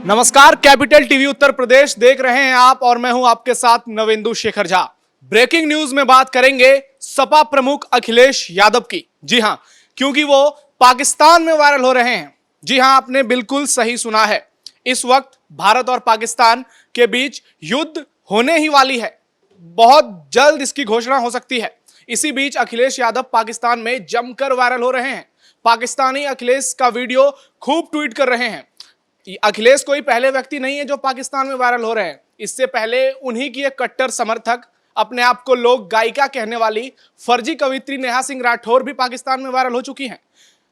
नमस्कार, capital TV Uttar Pradesh देख रहे हैं आप और मैं हूं आपके साथ नवेंदु शेखर झा। ब्रेकिंग न्यूज में बात करेंगे सपा प्रमुख अखिलेश यादव की। जी हां, क्योंकि वो पाकिस्तान में वायरल हो रहे हैं। जी हां, आपने बिल्कुल सही सुना है। इस वक्त भारत और पाकिस्तान के बीच युद्ध होने ही वाली है। बहुत जल्द इसकी घोषणा हो सकती है। इसी बीच अखिलेश यादव पाकिस्तान में जमकर वायरल हो रहे हैं। पाकिस्तानी अखिलेश का वीडियो खूब ट्वीट कर रहे हैं। अखिलेश कोई पहले व्यक्ति नहीं है जो पाकिस्तान में वायरल हो रहे हैं। इससे पहले उन्हीं की एक कट्टर समर्थक, अपने आप को लोग गायिका कहने वाली फर्जी कवित्री नेहा सिंह राठौर भी पाकिस्तान में वायरल हो चुकी हैं।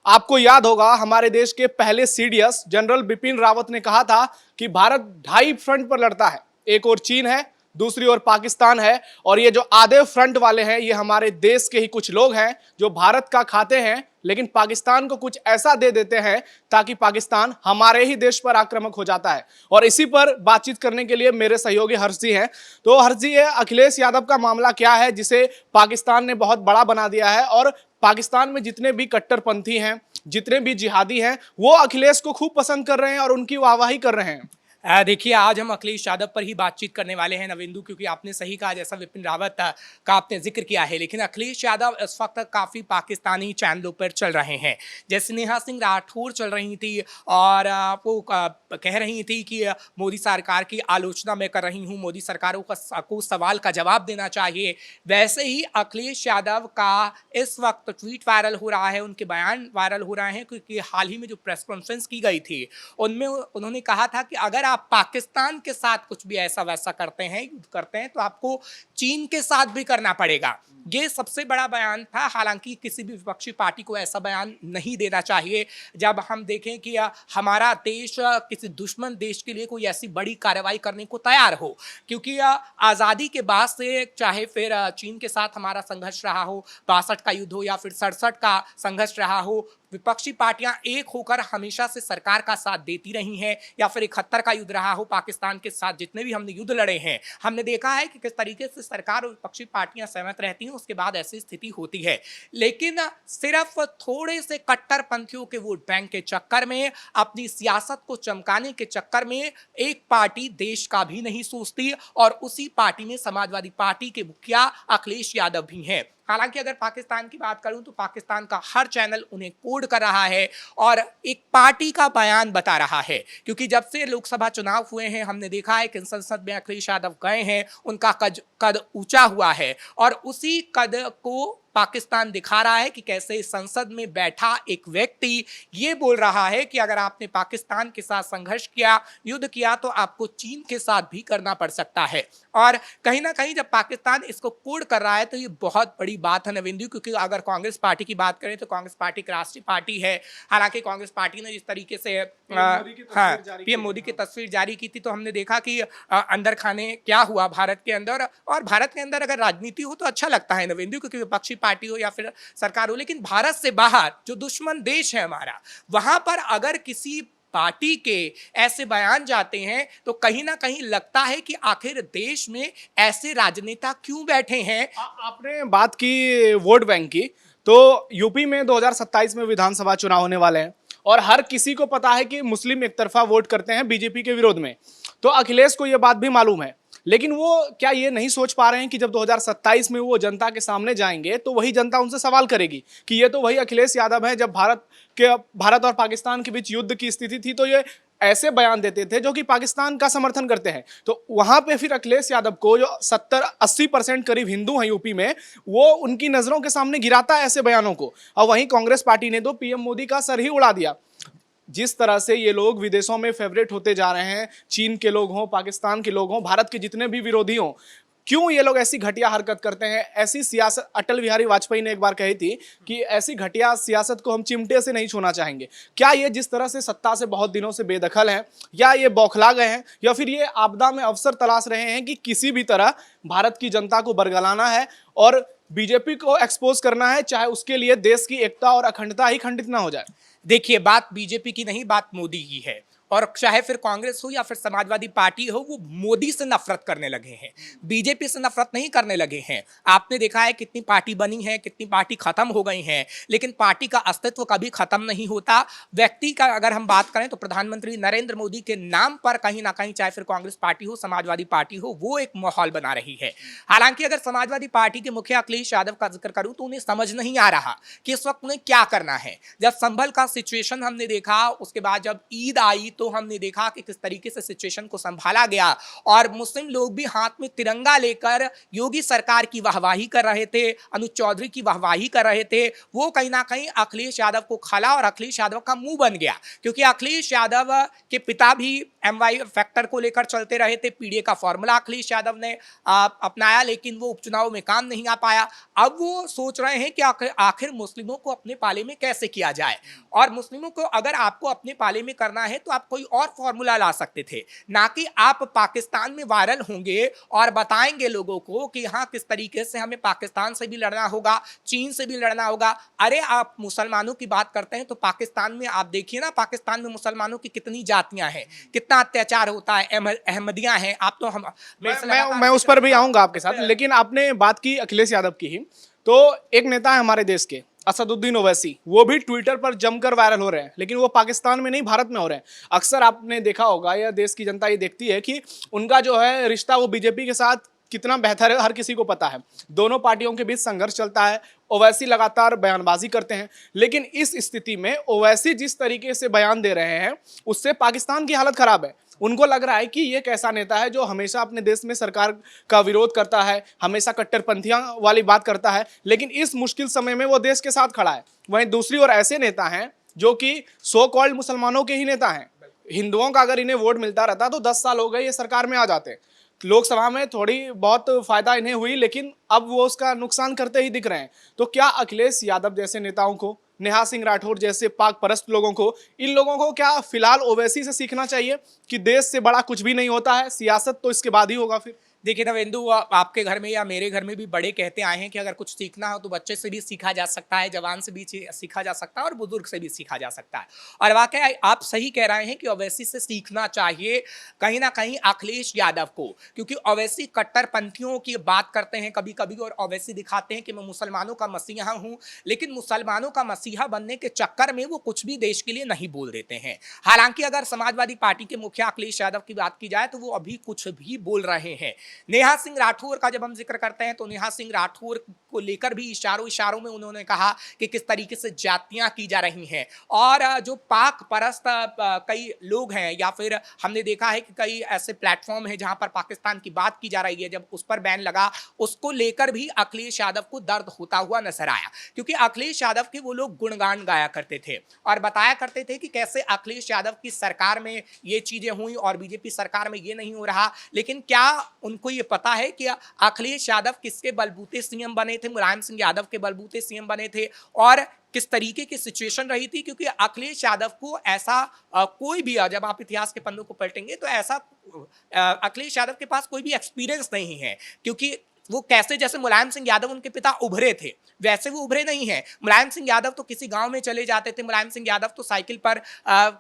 आपको याद होगा, हमारे देश के पहले सीडीएस जनरल बिपिन रावत ने कहा था कि भारत ढाई फ्रंट पर लड़ता है। एक और चीन है, दूसरी ओर पाकिस्तान है, और ये जो आधे फ्रंट वाले हैं ये हमारे देश के ही कुछ लोग हैं जो भारत का खाते हैं लेकिन पाकिस्तान को कुछ ऐसा दे देते हैं ताकि पाकिस्तान हमारे ही देश पर आक्रामक हो जाता है। और इसी पर बातचीत करने के लिए मेरे सहयोगी हर्ष जी हैं। तो हर्ष जी, अखिलेश यादव का मामला क्या है जिसे पाकिस्तान ने बहुत बड़ा बना दिया है, और पाकिस्तान में जितने भी कट्टरपंथी हैं, जितने भी जिहादी हैं, वो अखिलेश को खूब पसंद कर रहे हैं और उनकी वाहवाही कर रहे हैं। देखिए, आज हम अखिलेश यादव पर ही बातचीत करने वाले हैं नवेंदु, क्योंकि आपने सही कहा, जैसा विपिन रावत का आपने जिक्र किया है। लेकिन अखिलेश यादव इस वक्त काफ़ी पाकिस्तानी चैनलों पर चल रहे हैं। जैसे नेहा सिंह राठौर चल रही थी और वो कह रही थी कि मोदी सरकार की आलोचना मैं कर रही हूँ, मोदी सरकारों को सवाल का जवाब देना चाहिए। वैसे ही अखिलेश यादव का इस वक्त ट्वीट वायरल हो रहा है, उनके बयान वायरल हो रहे हैं, क्योंकि हाल ही में जो प्रेस कॉन्फ्रेंस की गई थी उनमें उन्होंने कहा था कि अगर आप पाकिस्तान के साथ कुछ भी ऐसा वैसा करते हैं, युद्ध करते हैं, तो आपको चीन के साथ भी करना पड़ेगा। ये सबसे बड़ा बयान था। हालांकि किसी भी विपक्षी पार्टी को ऐसा बयान नहीं देना चाहिए जब हम देखें कि हमारा देश किसी दुश्मन देश के लिए कोई ऐसी बड़ी कार्रवाई करने को तैयार हो, क्योंकि आज़ादी के बाद से चाहे फिर चीन के साथ हमारा संघर्ष रहा हो, 62 का युद्ध हो या फिर 67 का संघर्ष रहा हो, विपक्षी पार्टियां एक होकर हमेशा से सरकार का साथ देती रही हैं, या फिर 71 का युद्ध रहा हो पाकिस्तान के साथ, जितने भी हमने युद्ध लड़े हैं, हमने देखा है कि किस तरीके से सरकार और विपक्षी पार्टियां सहमत रहती हैं, उसके बाद ऐसी स्थिति होती है। लेकिन सिर्फ थोड़े से कट्टरपंथियों के वोट बैंक के चक्कर में, अपनी सियासत को चमकाने के चक्कर में एक पार्टी देश का भी नहीं सोचती, और उसी पार्टी में समाजवादी पार्टी के मुखिया अखिलेश यादव भी हैं। हालांकि अगर पाकिस्तान की बात करूं तो पाकिस्तान का हर चैनल उन्हें कोड कर रहा है और एक पार्टी का बयान बता रहा है, क्योंकि जब से लोकसभा चुनाव हुए हैं हमने देखा है कि संसद में अखिलेश यादव गए हैं, उनका कद ऊंचा हुआ है, और उसी कद को पाकिस्तान दिखा रहा है कि कैसे संसद में बैठा एक व्यक्ति ये बोल रहा है कि अगर आपने पाकिस्तान के साथ संघर्ष किया, युद्ध किया, तो आपको चीन के साथ भी करना पड़ सकता है। और कहीं ना कहीं जब पाकिस्तान इसको कोड कर रहा है तो ये बहुत बड़ी बात है नवेंदु, क्योंकि अगर कांग्रेस पार्टी की बात करें तो कांग्रेस पार्टी एक राष्ट्रीय पार्टी है। हालांकि कांग्रेस पार्टी ने जिस तरीके से पीएम मोदी की तस्वीर जारी की थी, तो हमने देखा कि अंदर खाने क्या हुआ भारत के अंदर। और भारत के अंदर अगर राजनीति हो तो अच्छा लगता है नवेंदु, क्योंकि विपक्षी पार्टी हो या फिर सरकार हो, लेकिन भारत से बाहर जो दुश्मन देश है हमारा, वहां पर अगर किसी पार्टी के ऐसे बयान जाते हैं तो कहीं ना कहीं लगता है कि आखिर देश में ऐसे राजनेता क्यों बैठे हैं। आपने बात की वोट बैंक की, तो यूपी में 2027 में विधानसभा चुनाव होने वाले हैं और हर किसी को पता है कि मुस्लिम एक तरफा वोट करते हैं बीजेपी के विरोध में। तो अखिलेश को यह बात भी मालूम है, लेकिन वो क्या ये नहीं सोच पा रहे हैं कि जब 2027 में वो जनता के सामने जाएंगे तो वही जनता उनसे सवाल करेगी कि ये तो वही अखिलेश यादव है। जब भारत और पाकिस्तान के बीच युद्ध की स्थिति थी तो ये ऐसे बयान देते थे जो कि पाकिस्तान का समर्थन करते हैं। तो वहां पे फिर अखिलेश यादव को, जो 70-80% करीब हिंदू हैं यूपी में, वो उनकी नजरों के सामने गिराता है ऐसे बयानों को। और वहीं कांग्रेस पार्टी ने तो पीएम मोदी का सर ही उड़ा दिया। जिस तरह से ये लोग विदेशों में फेवरेट होते जा रहे हैं, चीन के लोग हों, पाकिस्तान के लोग हों, भारत के जितने भी विरोधी हों, क्यों ये लोग ऐसी घटिया हरकत करते हैं? ऐसी सियासत, अटल बिहारी वाजपेयी ने एक बार कही थी कि ऐसी घटिया सियासत को हम चिमटे से नहीं छूना चाहेंगे। क्या ये जिस तरह से सत्ता से बहुत दिनों से बेदखल हैं, या ये बौखला गए हैं, या फिर ये आपदा में अवसर तलाश रहे हैं कि किसी भी तरह भारत की जनता को बरगलाना है और बीजेपी को एक्सपोज करना है, चाहे उसके लिए देश की एकता और अखंडता ही खंडित ना हो जाए? देखिए, बात बीजेपी की नहीं, बात मोदी की है। और चाहे फिर कांग्रेस हो या फिर समाजवादी पार्टी हो, वो मोदी से नफरत करने लगे हैं, बीजेपी से नफरत नहीं करने लगे हैं। आपने देखा है कितनी पार्टी बनी है, कितनी पार्टी खत्म हो गई हैं, लेकिन पार्टी का अस्तित्व कभी खत्म नहीं होता। व्यक्ति का अगर हम बात करें तो प्रधानमंत्री नरेंद्र मोदी के नाम पर कहीं ना कहीं चाहे फिर कांग्रेस पार्टी हो, समाजवादी पार्टी हो, वो एक माहौल बना रही है। हालांकि अगर समाजवादी पार्टी के मुखिया अखिलेश यादव का जिक्र करूं तो उन्हें समझ नहीं आ रहा कि इस वक्त उन्हें क्या करना है। जब संभल का सिचुएशन हमने देखा, उसके बाद जब ईद आई तो हमने देखा कि किस तरीके से सिचुएशन को संभाला गया और मुस्लिम लोग भी हाथ में तिरंगा लेकर योगी सरकार की वाहवाही कर रहे थे, अनुज चौधरी की वाहवाही कर रहे थे। वो कहीं ना कहीं अखिलेश यादव को खला और अखिलेश यादव का मुंह बन गया, क्योंकि अखिलेश यादव के पिता भी एमवाई फैक्टर को लेकर चलते रहे थे। पीडीए का फॉर्मूला अखिलेश यादव ने अपनाया, लेकिन वो उपचुनाव में काम नहीं आ पाया। अब वो सोच रहे हैं कि आखिर मुस्लिमों को अपने पाले में कैसे किया जाए, और मुस्लिमों को अगर आपको अपने पाले में करना है तो आप कोई और फॉर्मूला ला सकते थे, ना कि आप पाकिस्तान में वायरल होंगे और बताएंगे लोगों को कि हाँ किस तरीके से हमें पाकिस्तान से भी लड़ना होगा, चीन से भी लड़ना होगा। अरे आप मुसलमानों की बात करते हैं तो पाकिस्तान में आप देखिए ना, पाकिस्तान में मुसलमानों की कितनी जातियां हैं, कितना अत्याचार होता है, अहमदियां हैं। आप तो हम मैं उस पर भी आऊंगा आपके साथ, लेकिन आपने बात की अखिलेश यादव की ही, तो एक नेता है हमारे देश के असदुद्दीन ओवैसी, वो भी ट्विटर पर जमकर वायरल हो रहे हैं, लेकिन वो पाकिस्तान में नहीं भारत में हो रहे हैं। अक्सर आपने देखा होगा, या देश की जनता ये देखती है कि उनका जो है रिश्ता वो बीजेपी के साथ कितना बेहतर है, हर किसी को पता है। दोनों पार्टियों के बीच संघर्ष चलता है, ओवैसी लगातार बयानबाजी करते हैं, लेकिन इस स्थिति में ओवैसी जिस तरीके से बयान दे रहे हैं उससे पाकिस्तान की हालत खराब है। उनको लग रहा है कि ये एक ऐसा नेता है जो हमेशा अपने देश में सरकार का विरोध करता है, हमेशा कट्टरपंथियां वाली बात करता है, लेकिन इस मुश्किल समय में वो देश के साथ खड़ा है। वहीं दूसरी ओर ऐसे नेता हैं जो कि सो कॉल्ड मुसलमानों के ही नेता हैं। हिंदुओं का अगर इन्हें वोट मिलता रहता तो 10 साल हो गए ये सरकार में आ जाते, लोकसभा में थोड़ी बहुत फायदा इन्हें हुई, लेकिन अब वो उसका नुकसान करते ही दिख रहे हैं। तो क्या अखिलेश यादव जैसे नेताओं को, नेहा सिंह राठौर जैसे पाक परस्त लोगों को, इन लोगों को क्या फिलहाल ओवैसी से सीखना चाहिए कि देश से बड़ा कुछ भी नहीं होता है, सियासत तो इसके बाद ही होगा? फिर देखिए नवेंदु, आपके घर में या मेरे घर में भी बड़े कहते आए हैं कि अगर कुछ सीखना हो तो बच्चे से भी सीखा जा सकता है, जवान से भी सीखा जा सकता है और बुजुर्ग से भी सीखा जा सकता है। और वाकई आप सही कह रहे हैं कि ओवैसी से सीखना चाहिए कहीं ना कहीं अखिलेश यादव को, क्योंकि ओवैसी कट्टरपंथियों की बात करते हैं कभी कभी, और ओवैसी दिखाते हैं कि मैं मुसलमानों का मसीहा हूँ, लेकिन मुसलमानों का मसीहा बनने के चक्कर में वो कुछ भी देश के लिए नहीं बोल देते हैं। हालांकि अगर समाजवादी पार्टी के मुखिया अखिलेश यादव की बात की जाए तो वो अभी कुछ भी बोल रहे हैं। नेहा सिंह राठौर का जब हम जिक्र करते हैं तो नेहा सिंह राठौर को लेकर भी इशारों में उन्होंने कहा कि किस तरीके से जातियां की जा रही हैं, और जो पाक परस्त कई लोग हैं, या फिर हमने देखा है कि कई ऐसे प्लेटफॉर्म हैं जहां पर पाकिस्तान की बात की जा रही है, जब उस पर बैन लगा उसको लेकर भी अखिलेश यादव को दर्द होता हुआ नजर आया, क्योंकि अखिलेश यादव के वो लोग गुणगान गाया करते थे और बताया करते थे कि कैसे अखिलेश यादव की सरकार में ये चीजें हुई और बीजेपी सरकार में ये नहीं हो रहा। लेकिन क्या उनको ये पता है कि अखिलेश यादव किसके बलबूते सीएम बने थे? मुलायम सिंह यादव के बलबूते सीएम बने थे, और किस तरीके की सिचुएशन रही थी, क्योंकि अखिलेश यादव को ऐसा कोई भी, जब आप इतिहास के पन्नों को पलटेंगे तो ऐसा अखिलेश यादव के पास कोई भी एक्सपीरियंस नहीं है, क्योंकि वो कैसे, जैसे मुलायम सिंह यादव उनके पिता उभरे थे वैसे वो उभरे नहीं हैं। मुलायम सिंह यादव तो किसी गांव में चले जाते थे, मुलायम सिंह यादव तो साइकिल पर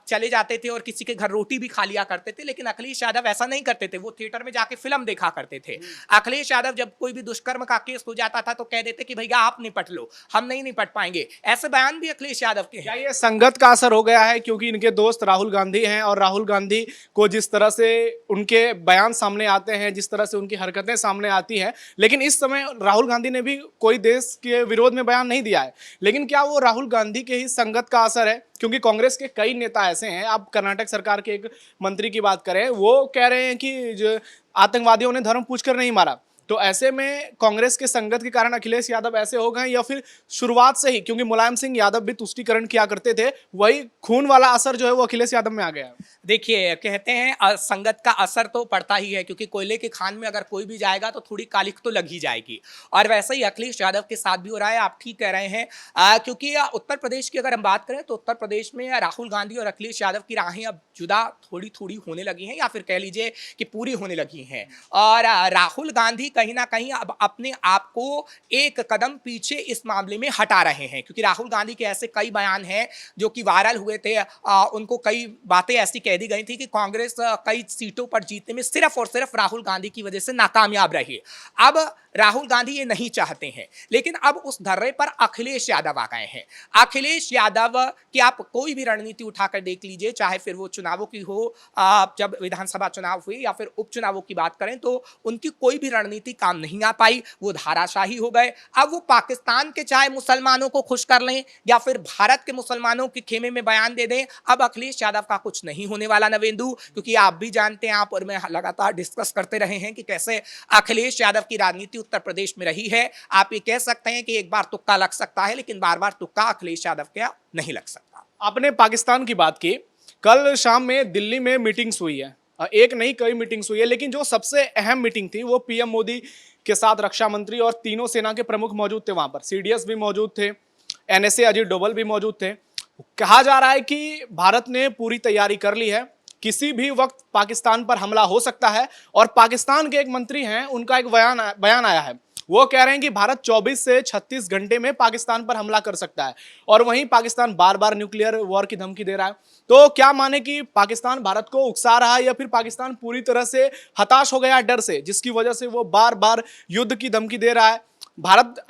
चले जाते थे और किसी के घर रोटी भी खा लिया करते थे, लेकिन अखिलेश यादव ऐसा नहीं करते थे, वो थिएटर में जाके फिल्म देखा करते थे। अखिलेश यादव जब कोई भी दुष्कर्म का केस हो जाता था तो कह देते कि भैया आप निपट लो, हम नहीं निपट पाएंगे। ऐसे बयान भी अखिलेश यादव के हैं। क्या ये संगत का असर हो गया है, क्योंकि इनके दोस्त राहुल गांधी हैं और राहुल गांधी को जिस तरह से उनके बयान सामने आते हैं, जिस तरह से उनकी हरकतें सामने आती हैं, लेकिन इस समय राहुल गांधी ने भी कोई देश के विरोध में बयान नहीं दिया है, लेकिन क्या वो राहुल गांधी के ही संगत का असर है? क्योंकि कांग्रेस के कई नेता ऐसे हैं, आप कर्नाटक सरकार के एक मंत्री की बात करें, वो कह रहे हैं कि जो आतंकवादियों ने धर्म पूछकर नहीं मारा, तो ऐसे में कांग्रेस के संगत के कारण अखिलेश यादव ऐसे हो गए, या फिर शुरुआत से ही, क्योंकि मुलायम सिंह यादव भी तुष्टीकरण किया करते थे, वही खून वाला असर जो है वो अखिलेश यादव में आ गया? देखिए, कहते हैं संगत का असर तो पड़ता ही है, क्योंकि कोयले की खान में अगर कोई भी जाएगा तो थोड़ी कालिख तो लग ही जाएगी, और वैसे ही अखिलेश यादव के साथ भी हो रहा है। आप ठीक कह रहे हैं, क्योंकि उत्तर प्रदेश की अगर हम बात करें तो उत्तर प्रदेश में राहुल गांधी और अखिलेश यादव की राहें अब जुदा थोड़ी थोड़ी होने लगी हैं, या फिर कह लीजिए कि पूरी होने लगी हैं। और राहुल गांधी कहीं ना कहीं अब अपने आप को एक कदम पीछे इस मामले में हटा रहे हैं, क्योंकि राहुल गांधी के ऐसे कई बयान हैं जो कि वायरल हुए थे। उनको कई बातें ऐसी कह दी गई थी कि कांग्रेस कई सीटों पर जीतने में सिर्फ और सिर्फ राहुल गांधी की वजह से नाकामयाब रही। अब राहुल गांधी ये नहीं चाहते हैं, लेकिन अब उस धर्रे पर अखिलेश यादव आ गए हैं। अखिलेश यादव की आप कोई भी रणनीति उठाकर देख लीजिए, चाहे फिर वो चुनावों की हो, जब विधानसभा चुनाव हुए या फिर उपचुनावों की बात करें, तो उनकी कोई भी रणनीति काम नहीं आ पाई, वो धाराशाही हो गए। अब वो पाकिस्तान के चाहे मुसलमानों को खुश कर लें या फिर भारत के मुसलमानों के खेमे में बयान दे दें, अब अखिलेश यादव का कुछ नहीं होने वाला नवेंदु, क्योंकि आप भी जानते हैं, आप और मैं लगातार डिस्कस करते रहे हैं कि कैसे अखिलेश यादव की राजनीति उत्तर प्रदेश में रही है। आप ये कह सकते हैं कि एक बार तुक्का लग सकता है, लेकिन बार बार तुक्का अखिलेश यादव का नहीं लग सकता। आपने पाकिस्तान की बात की, कल शाम में दिल्ली में मीटिंग्स हुई है, एक नहीं कई मीटिंग्स हुई है, लेकिन जो सबसे अहम मीटिंग थी वो पीएम मोदी के साथ रक्षा मंत्री और तीनों सेना के प्रमुख मौजूद थे। वहां पर सीडीएस भी मौजूद थे, एनएसए अजीत डोभाल भी मौजूद थे। कहा जा रहा है कि भारत ने पूरी तैयारी कर ली है, किसी भी वक्त पाकिस्तान पर हमला हो सकता है। और पाकिस्तान के एक मंत्री हैं, उनका एक बयान आया है, वो कह रहे हैं कि भारत 24 से 36 घंटे में पाकिस्तान पर हमला कर सकता है। और वहीं पाकिस्तान बार बार न्यूक्लियर वॉर की धमकी दे रहा है। तो क्या माने कि पाकिस्तान भारत को उकसा रहा है या फिर पाकिस्तान पूरी तरह से हताश हो गया डर से, जिसकी वजह से वो बार बार युद्ध की धमकी दे रहा है?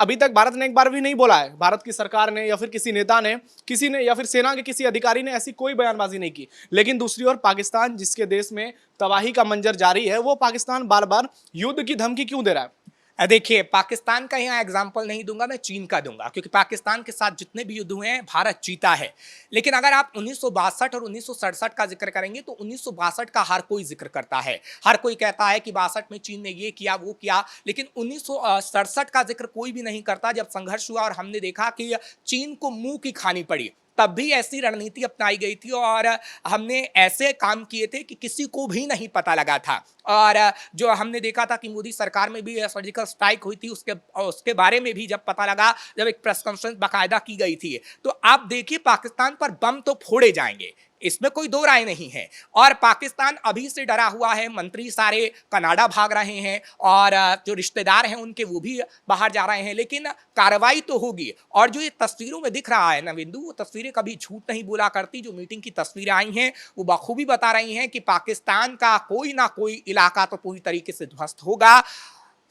अभी तक भारत ने एक बार भी नहीं बोला है, भारत की सरकार ने या फिर किसी नेता ने, किसी ने या फिर सेना के किसी अधिकारी ने ऐसी कोई बयानबाजी नहीं की। लेकिन दूसरी ओर पाकिस्तान, जिसके देश में तबाही का मंजर जारी है, वो पाकिस्तान बार बार युद्ध की धमकी क्यों दे रहा है? देखिए, पाकिस्तान का यहाँ एग्जाम्पल नहीं दूंगा, मैं चीन का दूंगा, क्योंकि पाकिस्तान के साथ जितने भी युद्ध हुए हैं भारत जीता है। लेकिन अगर आप 1962 और 1967 का जिक्र करेंगे तो 1962 का हर कोई जिक्र करता है, हर कोई कहता है कि 62 में चीन ने ये किया वो किया, लेकिन 1967 का जिक्र कोई भी नहीं करता, जब संघर्ष हुआ और हमने देखा कि चीन को मुंह की खानी पड़ी। तब भी ऐसी रणनीति अपनाई गई थी और हमने ऐसे काम किए थे कि किसी को भी नहीं पता लगा था। और जो हमने देखा था कि मोदी सरकार में भी सर्जिकल स्ट्राइक हुई थी, उसके बारे में भी जब पता लगा, जब एक प्रेस कॉन्फ्रेंस बाकायदा की गई थी, तो आप देखिए पाकिस्तान पर बम तो फोड़े जाएंगे, इसमें कोई दो राय नहीं है। और पाकिस्तान अभी से डरा हुआ है, मंत्री सारे कनाडा भाग रहे हैं और जो रिश्तेदार हैं उनके वो भी बाहर जा रहे हैं, लेकिन कार्रवाई तो होगी। और जो ये तस्वीरों में दिख रहा है नविंदु, वो तस्वीरें कभी झूठ नहीं बोला करती। जो मीटिंग की तस्वीरें आई हैं वो बखूबी बता रही हैं कि पाकिस्तान का कोई ना कोई इलाका तो पूरी तरीके से ध्वस्त होगा।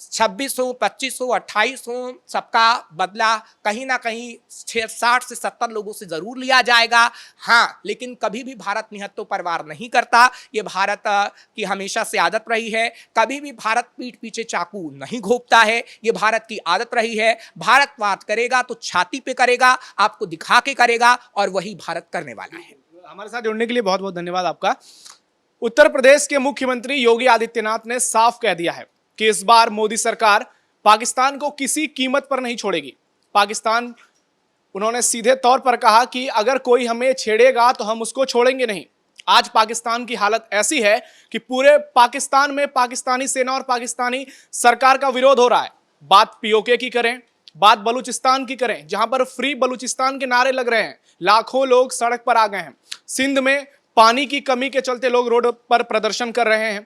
2600, 2500, 2800 सबका बदला कहीं ना कहीं 60 से 70 लोगों से जरूर लिया जाएगा। हाँ, लेकिन कभी भी भारत निहत्थों पर वार नहीं करता, ये भारत की हमेशा से आदत रही है। कभी भी भारत पीठ पीछे चाकू नहीं घोंपता है, ये भारत की आदत रही है। भारत बात करेगा तो छाती पे करेगा, आपको दिखा के करेगा, और वही भारत करने वाला है। हमारे साथ जुड़ने के लिए बहुत बहुत धन्यवाद आपका। उत्तर प्रदेश के मुख्यमंत्री योगी आदित्यनाथ ने साफ कह दिया है कि इस बार मोदी सरकार पाकिस्तान को किसी कीमत पर नहीं छोड़ेगी। पाकिस्तान, उन्होंने सीधे तौर पर कहा कि अगर कोई हमें छेड़ेगा तो हम उसको छोड़ेंगे नहीं। आज पाकिस्तान की हालत ऐसी है कि पूरे पाकिस्तान में पाकिस्तानी सेना और पाकिस्तानी सरकार का विरोध हो रहा है। बात पीओके की करें, बात बलूचिस्तान की करें, जहां पर फ्री बलूचिस्तान के नारे लग रहे हैं, लाखों लोग सड़क पर आ गए हैं। सिंध में पानी की कमी के चलते लोग रोड पर प्रदर्शन कर रहे हैं।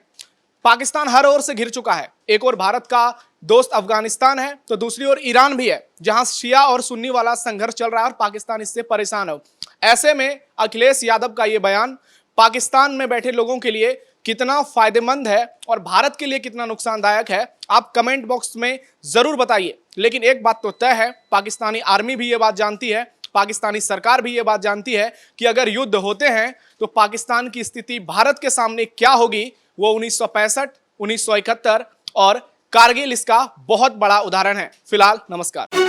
पाकिस्तान हर ओर से घिर चुका है। एक ओर भारत का दोस्त अफगानिस्तान है तो दूसरी ओर ईरान भी है, जहां शिया और सुन्नी वाला संघर्ष चल रहा है और पाकिस्तान इससे परेशान है। ऐसे में अखिलेश यादव का यह बयान पाकिस्तान में बैठे लोगों के लिए कितना फायदेमंद है और भारत के लिए कितना नुकसानदायक है, आप कमेंट बॉक्स में जरूर बताइए। लेकिन एक बात तो तय है, पाकिस्तानी आर्मी भी ये बात जानती है, पाकिस्तानी सरकार भी ये बात जानती है कि अगर युद्ध होते हैं तो पाकिस्तान की स्थिति भारत के सामने क्या होगी, वो 1965, 1971 और कारगिल इसका बहुत बड़ा उदाहरण है। फिलहाल नमस्कार।